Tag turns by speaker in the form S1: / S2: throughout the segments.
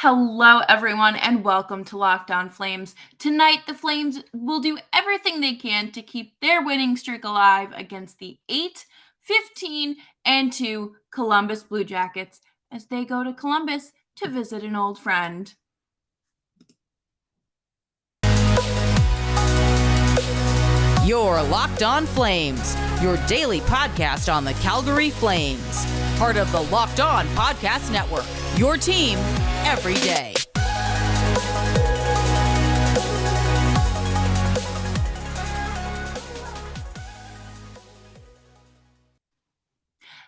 S1: Hello, everyone, and welcome to Locked On Flames. Tonight, the Flames will do everything they can to keep their winning streak alive against the 8, 15, and 2 Columbus Blue Jackets as they go to Columbus to visit an old friend.
S2: You're Locked On Flames, your daily podcast on the Calgary Flames. Part of the Locked On Podcast Network, your team every day.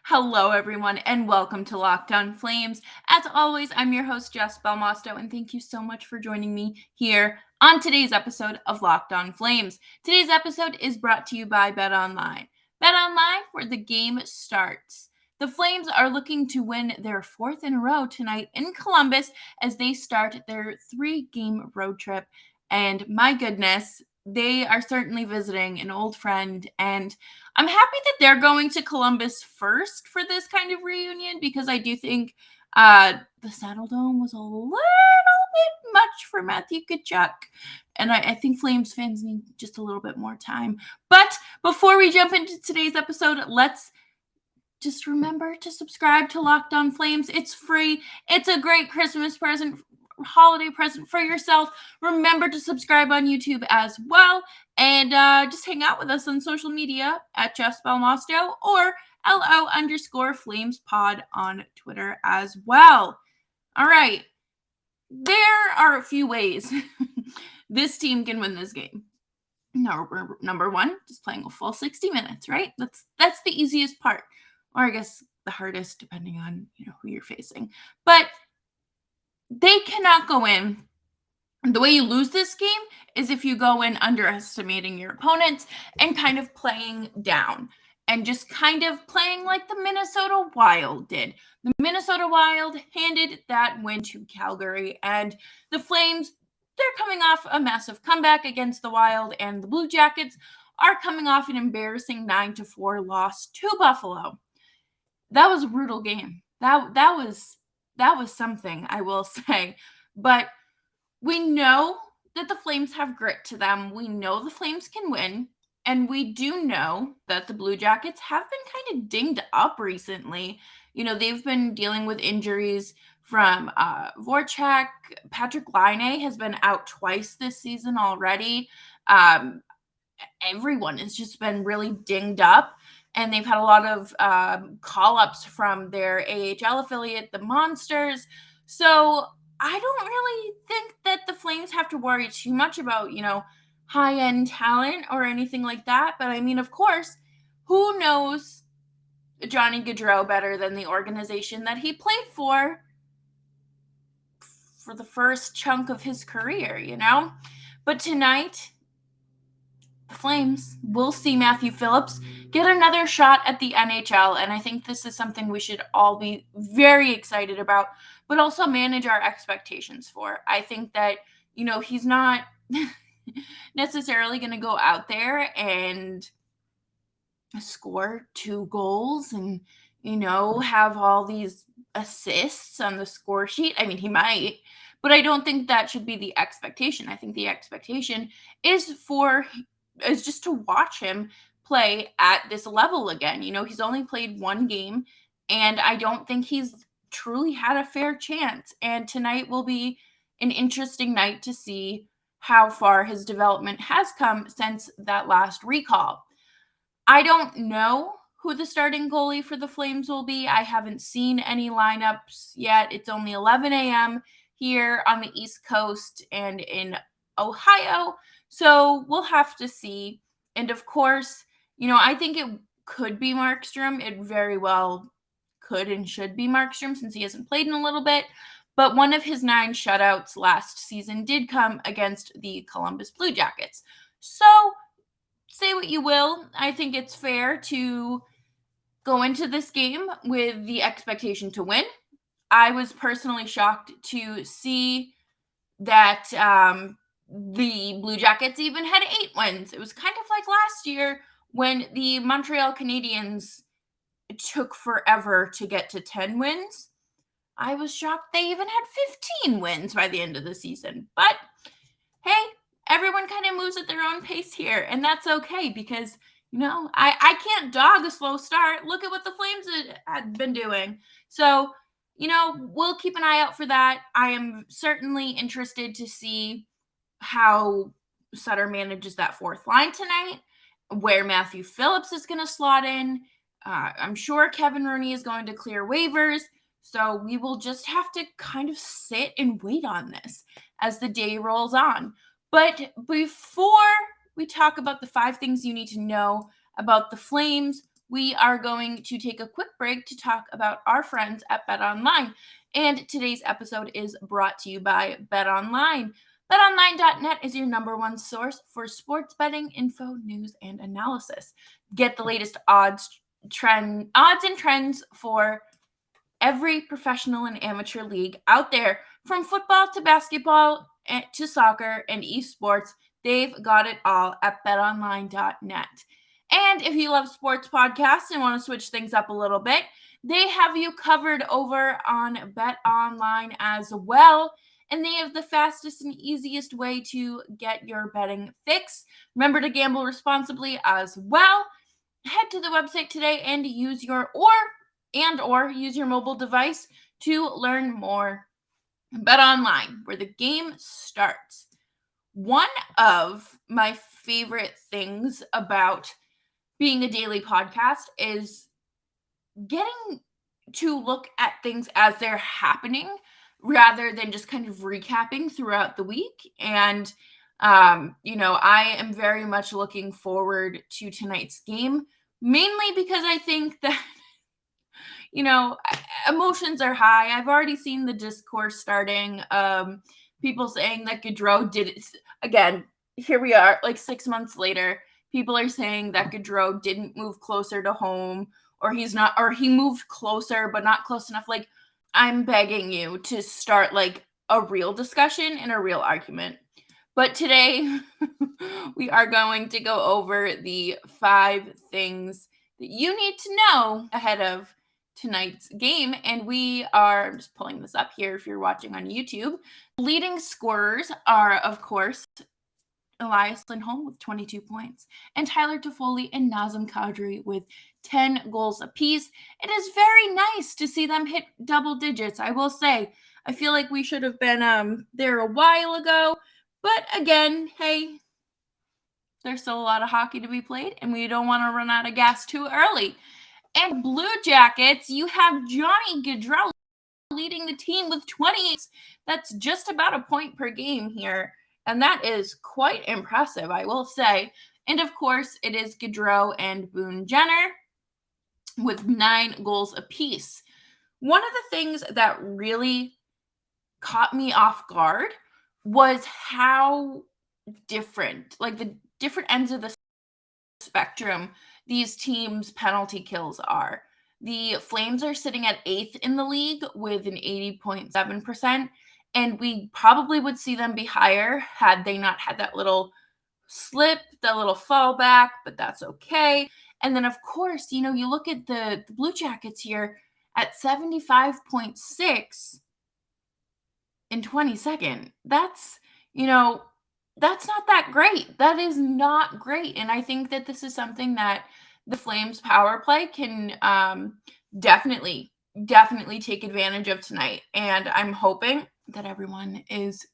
S1: Hello, everyone, and welcome to Locked On Flames. As always, I'm your host, Jess Belmosto, and thank you so much for joining me here on today's episode of Locked On Flames. Today's episode is brought to you by BetOnline. BetOnline, where the game starts. The Flames are looking to win their fourth in a row tonight in Columbus as they start their 3-game road trip. And my goodness, they are certainly visiting an old friend, and I'm happy that they're going to Columbus first for this kind of reunion because I do think the Saddle Dome was a little bit much for Matthew Tkachuk, and I think Flames fans need just a little bit more time. But before we jump into today's episode, let's just remember to subscribe to Locked On Flames. It's free. It's a great Christmas present, holiday present for yourself. Remember to subscribe on YouTube as well. And just hang out with us on social media at Jess Belmosto or LO_FlamesPod on Twitter as well. All right. There are a few ways this team can win this game. Number one, just playing a full 60 minutes, right? That's the easiest part. Or I guess the hardest, depending on who you're facing. But they cannot go in. The way you lose this game is if you go in underestimating your opponents and kind of playing down and just kind of playing like the Minnesota Wild did. The Minnesota Wild handed that win to Calgary, and the Flames, they're coming off a massive comeback against the Wild, and the Blue Jackets are coming off an embarrassing 9-4 loss to Buffalo. That was a brutal game. That was something, I will say. But we know that the Flames have grit to them. We know the Flames can win. And we do know that the Blue Jackets have been kind of dinged up recently. They've been dealing with injuries from Voracek. Patrick Laine has been out twice this season already. Everyone has just been really dinged up. And they've had a lot of call-ups from their AHL affiliate, the Monsters. So I don't really think that the Flames have to worry too much about, high-end talent or anything like that. But I mean, of course, who knows Johnny Gaudreau better than the organization that he played for the first chunk of his career, But tonight, the Flames will see Matthew Phillips get another shot at the NHL, and I think this is something we should all be very excited about, but also manage our expectations for. I think that, he's not necessarily going to go out there and score 2 goals and, have all these assists on the score sheet. I mean, he might, but I don't think that should be the expectation. I think the expectation is just to watch him play at this level again. He's only played 1 game, and I don't think he's truly had a fair chance. And tonight will be an interesting night to see how far his development has come since that last recall. I don't know who the starting goalie for the Flames will be. I haven't seen any lineups yet. It's only 11 a.m. here on the East Coast and in Ohio. So we'll have to see. And of course, I think it could be Markstrom. It very well could and should be Markstrom since he hasn't played in a little bit. But one of his 9 shutouts last season did come against the Columbus Blue Jackets. So say what you will. I think it's fair to go into this game with the expectation to win. I was personally shocked to see that the Blue Jackets even had 8 wins. It was kind of like last year when the Montreal Canadiens took forever to get to 10 wins. I was shocked they even had 15 wins by the end of the season. But hey, everyone kind of moves at their own pace here, and that's okay because, I can't dog a slow start. Look at what the Flames had been doing. So, we'll keep an eye out for that. I am certainly interested to see how Sutter manages that fourth line tonight, where Matthew Phillips is going to slot in. I'm sure Kevin Rooney is going to clear waivers. So we will just have to kind of sit and wait on this as the day rolls on. But before we talk about the 5 things you need to know about the Flames, we are going to take a quick break to talk about our friends at BetOnline. And today's episode is brought to you by BetOnline. BetOnline.net is your number one source for sports betting info, news, and analysis. Get the latest odds and trends for every professional and amateur league out there, from football to basketball to soccer and esports. They've got it all at betonline.net. And if you love sports podcasts and want to switch things up a little bit, they have you covered over on BetOnline as well. And they have the fastest and easiest way to get your betting fix. Remember to gamble responsibly as well. Head to the website today and use your mobile device to learn more. BetOnline, where the game starts. One of my favorite things about being a daily podcast is getting to look at things as they're happening rather than just kind of recapping throughout the week. And, I am very much looking forward to tonight's game, mainly because I think that, emotions are high. I've already seen the discourse starting. People saying that Gaudreau did it. Again, here we are, like 6 months later. People are saying that Gaudreau didn't move closer to home, or he moved closer, but not close enough. Like, I'm begging you to start like a real discussion and a real argument. But today we are going to go over the 5 things that you need to know ahead of tonight's game. And we are just pulling this up here if you're watching on YouTube. Leading scorers are, of course, Elias Lindholm with 22 points, and Tyler Toffoli and Nazem Kadri with 10 goals apiece. It is very nice to see them hit double digits. I will say, I feel like we should have been there a while ago, but again, hey, there's still a lot of hockey to be played, and we don't want to run out of gas too early. And Blue Jackets, you have Johnny Gaudreau leading the team with 28. That's just about a point per game here. And that is quite impressive, I will say. And of course, it is Gaudreau and Boone Jenner with 9 goals apiece. One of the things that really caught me off guard was how different, like the different ends of the spectrum, these teams' penalty kills are. The Flames are sitting at 8th in the league with an 80.7%. And we probably would see them be higher had they not had that little slip, that little fallback, but that's okay. And then, of course, you look at the Blue Jackets here at 75.6 in 22nd. That's not that great. That is not great. And I think that this is something that the Flames power play can definitely take advantage of tonight. And I'm hoping that everyone is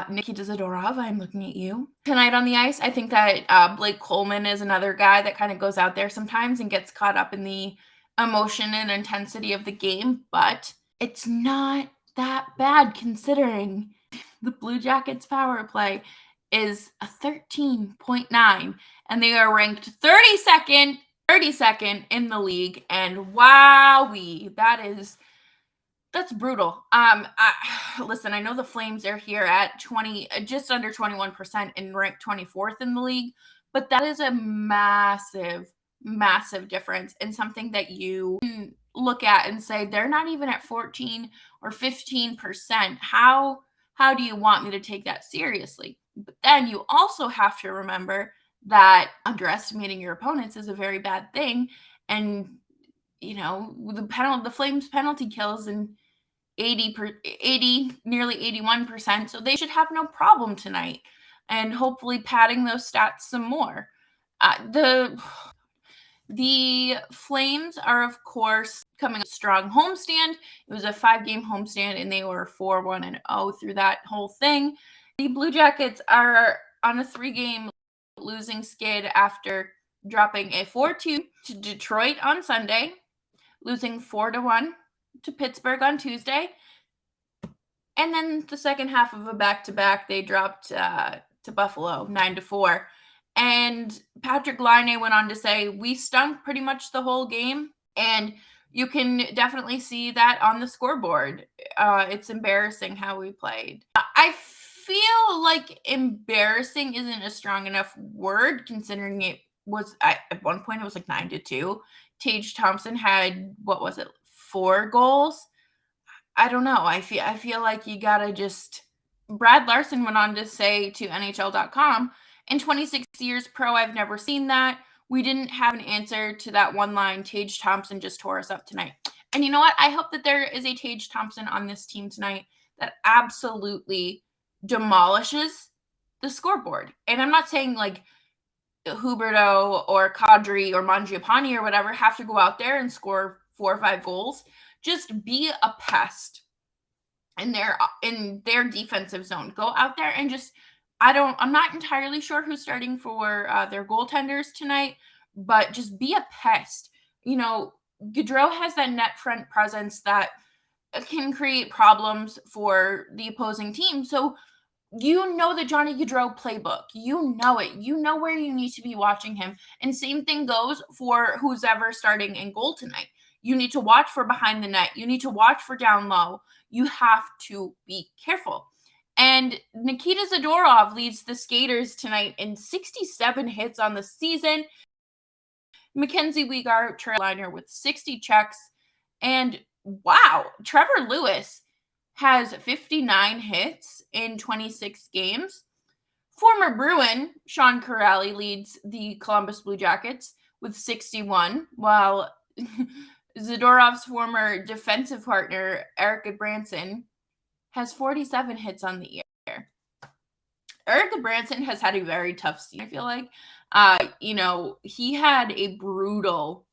S1: Nikita Zadorov. I'm looking at you tonight on the ice. I think that Blake Coleman is another guy that kind of goes out there sometimes and gets caught up in the emotion and intensity of the game, but it's not that bad considering the Blue Jackets power play is a 13.9 and they are ranked 32nd in the league. And wowee, that's brutal. Listen, I know the Flames are here at just under 21% and ranked 24th in the league, but that is a massive, massive difference and something that you can look at and say, they're not even at 14 or 15%. How do you want me to take that seriously? But then you also have to remember that underestimating your opponents is a very bad thing. And, the Flames penalty kills, and 80, nearly 81%. So they should have no problem tonight, and hopefully padding those stats some more. The Flames are, of course, coming a strong homestand. It was a 5-game homestand, and they were 4-1-0 through that whole thing. The Blue Jackets are on a 3-game losing skid after dropping a 4-2 to Detroit on Sunday, losing 4-1 to Pittsburgh on Tuesday, and then the second half of a back-to-back, they dropped to Buffalo 9-4. And Patrick Laine went on to say, "We stunk pretty much the whole game," and you can definitely see that on the scoreboard. It's embarrassing how we played. I feel like embarrassing isn't a strong enough word, considering it was at one point it was like 9-2. Tage Thompson had, what was it, 4 goals? I don't know. I feel like you gotta just. Brad Larson went on to say to NHL.com, "In 26 years pro, I've never seen that. We didn't have an answer to that one line. Tage Thompson just tore us up tonight." And you know what? I hope that there is a Tage Thompson on this team tonight that absolutely demolishes the scoreboard. And I'm not saying like Huberdeau or Gaudreau or Mangiapane or whatever have to go out there and score 4 or 5 goals. Just be a pest in their defensive zone. Go out there and just, I'm not entirely sure who's starting for their goaltenders tonight, but just be a pest. You know, Gaudreau has that net front presence that can create problems for the opposing team. So you know the Johnny Gaudreau playbook. You know it. You know where you need to be watching him. And same thing goes for who's ever starting in goal tonight. You need to watch for behind the net. You need to watch for down low. You have to be careful. And Nikita Zadorov leads the skaters tonight in 67 hits on the season. Mackenzie Weegar, Carolina, with 60 checks. And wow, Trevor Lewis has 59 hits in 26 games. Former Bruin Sean Corrali leads the Columbus Blue Jackets with 61, while Zadorov's former defensive partner, Erica Branson, has 47 hits on the year. Erica Branson has had a very tough season, I feel like. He had a brutal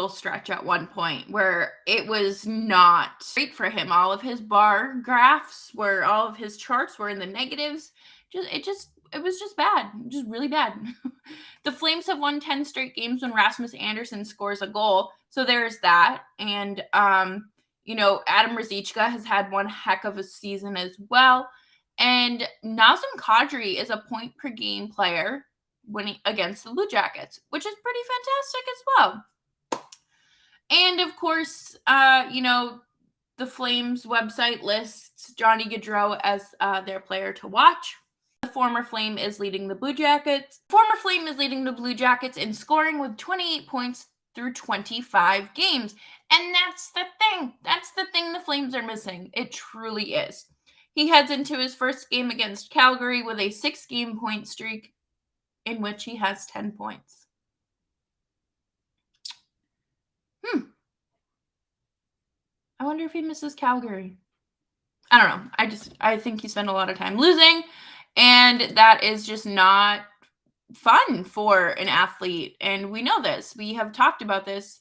S1: stretch at one point where it was not great for him. All of his bar graphs all of his charts were in the negatives. It was just bad, just really bad. The Flames have won 10 straight games when Rasmus Andersson scores a goal. So there's that. And, Adam Ruzicka has had one heck of a season as well. And Nazem Kadri is a point per game player against the Blue Jackets, which is pretty fantastic as well. And of course, the Flames website lists Johnny Gaudreau as their player to watch. The former Flame is leading the Blue Jackets. Former Flame is leading the Blue Jackets in scoring with 28 points through 25 games. And that's the thing. That's the thing the Flames are missing. It truly is. He heads into his first game against Calgary with a 6-game point streak in which he has 10 points. I wonder if he misses Calgary. I don't know. I think he spent a lot of time losing, and that is just not fun for an athlete. And we know this. We have talked about this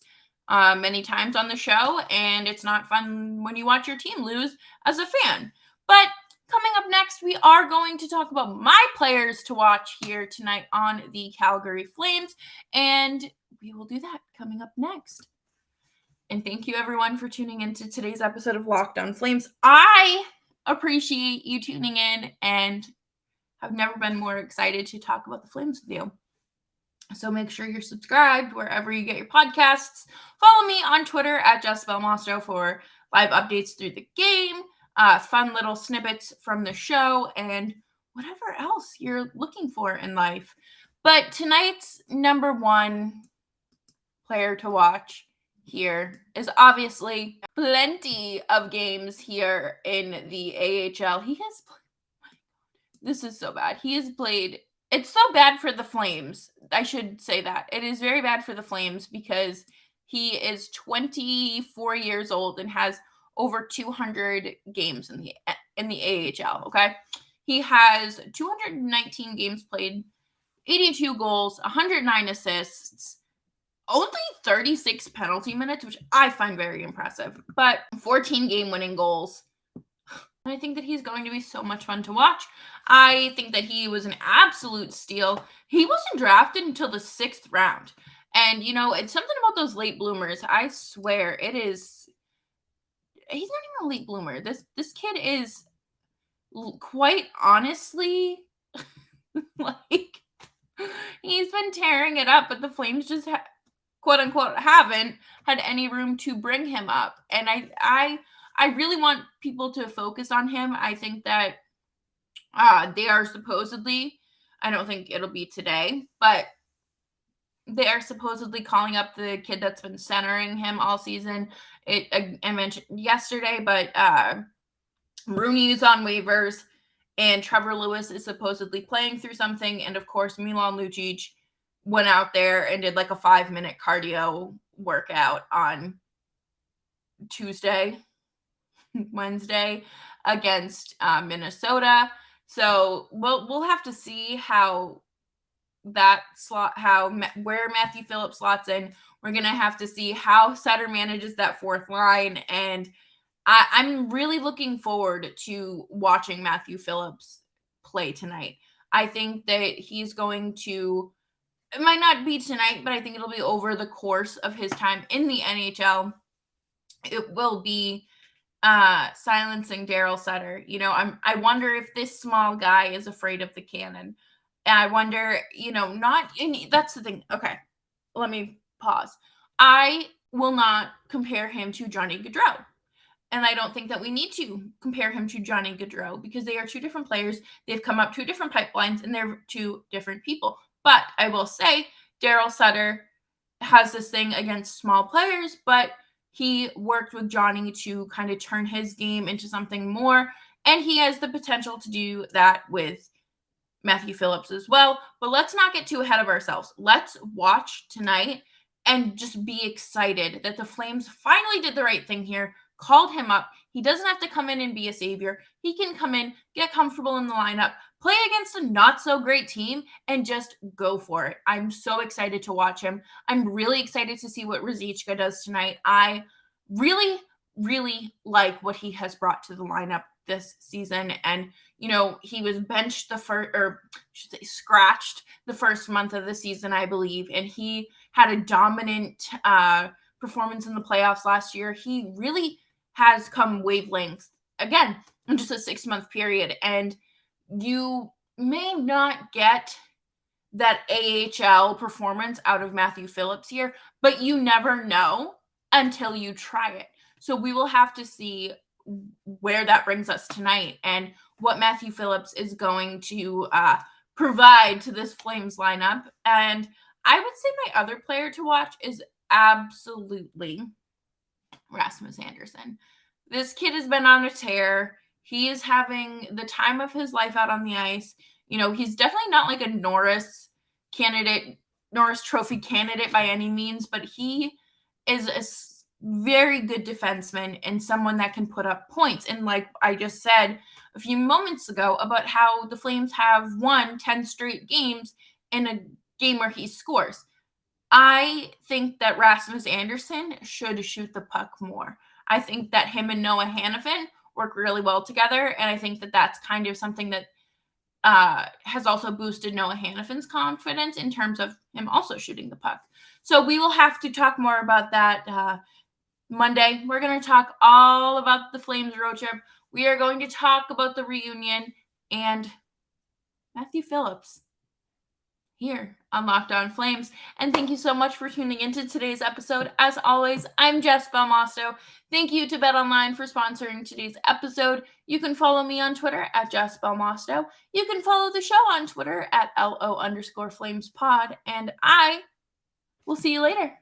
S1: many times on the show, and it's not fun when you watch your team lose as a fan. But coming up next, we are going to talk about my players to watch here tonight on the Calgary Flames, and we will do that coming up next. And thank you, everyone, for tuning into today's episode of Locked On Flames. I appreciate you tuning in, and have never been more excited to talk about the Flames with you. So make sure you're subscribed wherever you get your podcasts. Follow me on Twitter at Jess Belmosto for live updates through the game, fun little snippets from the show, and whatever else you're looking for in life. But tonight's number one player to watch here is obviously plenty of games here in the AHL. This is so bad. He has played. It's so bad for the Flames. I should say that. It is very bad for the Flames because he is 24 years old and has over 200 games in the AHL, okay? He has 219 games played, 82 goals, 109 assists, only 36 penalty minutes, which I find very impressive, but 14 game-winning goals. I think that he's going to be so much fun to watch. I think that he was an absolute steal. He wasn't drafted until the 6th round. And, it's something about those late bloomers. I swear, he's not even a late bloomer. This kid is quite honestly, like, he's been tearing it up, but the Flames just quote unquote haven't had any room to bring him up. And I really want people to focus on him. I think that they are supposedly, I don't think it'll be today, but they are supposedly calling up the kid that's been centering him all season. I mentioned yesterday, but Rooney is on waivers, and Trevor Lewis is supposedly playing through something. And of course, Milan Lucic went out there and did like a 5-minute cardio workout on Wednesday against Minnesota. So we'll have to see how that slot, where Matthew Phillips slots in. We're gonna have to see how Sutter manages that fourth line, and I'm really looking forward to watching Matthew Phillips play tonight. I think that he's going to, it might not be tonight, but I think it'll be over the course of his time in the NHL. It will be silencing Daryl Sutter. I wonder if this small guy is afraid of the cannon. And I wonder, that's the thing. Okay, let me pause. I will not compare him to Johnny Gaudreau. And I don't think that we need to compare him to Johnny Gaudreau because they are two different players. They've come up two different pipelines, and they're two different people. But I will say Daryl Sutter has this thing against small players, but he worked with Johnny to kind of turn his game into something more, and he has the potential to do that with Matthew Phillips as well. But let's not get too ahead of ourselves. Let's watch tonight and just be excited that the Flames finally did the right thing here, called him up. He doesn't have to come in and be a savior. He can come in, get comfortable in the lineup, play against a not so great team, and just go for it. I'm so excited to watch him. I'm really excited to see what Ruzicka does tonight. I really, really like what he has brought to the lineup this season. And, he was benched scratched the first month of the season, I believe. And he had a dominant performance in the playoffs last year. He really has come wavelengths again in just a 6-month period. And you may not get that AHL performance out of Matthew Phillips here, but you never know until you try it. So we will have to see where that brings us tonight and what Matthew Phillips is going to provide to this Flames lineup. And I would say my other player to watch is absolutely Rasmus Andersson. This kid has been on a tear. He is having the time of his life out on the ice. He's definitely not like a Norris Trophy candidate by any means, but he is a very good defenseman and someone that can put up points. And like I just said a few moments ago about how the Flames have won 10 straight games in a game where he scores. I think that Rasmus Andersson should shoot the puck more. I think that him and Noah Hanifin work really well together, and I think that that's kind of something that has also boosted Noah Hanifin's confidence in terms of him also shooting the puck. So we will have to talk more about that Monday. We're going to talk all about the Flames road trip. We are going to talk about the reunion and Matthew Phillips here on Locked On Flames. And thank you so much for tuning into today's episode. As always, I'm Jess Belmosto. Thank you to BetOnline for sponsoring today's episode. You can follow me on Twitter at Jess Belmosto. You can follow the show on Twitter at LO_FlamesPod. And I will see you later.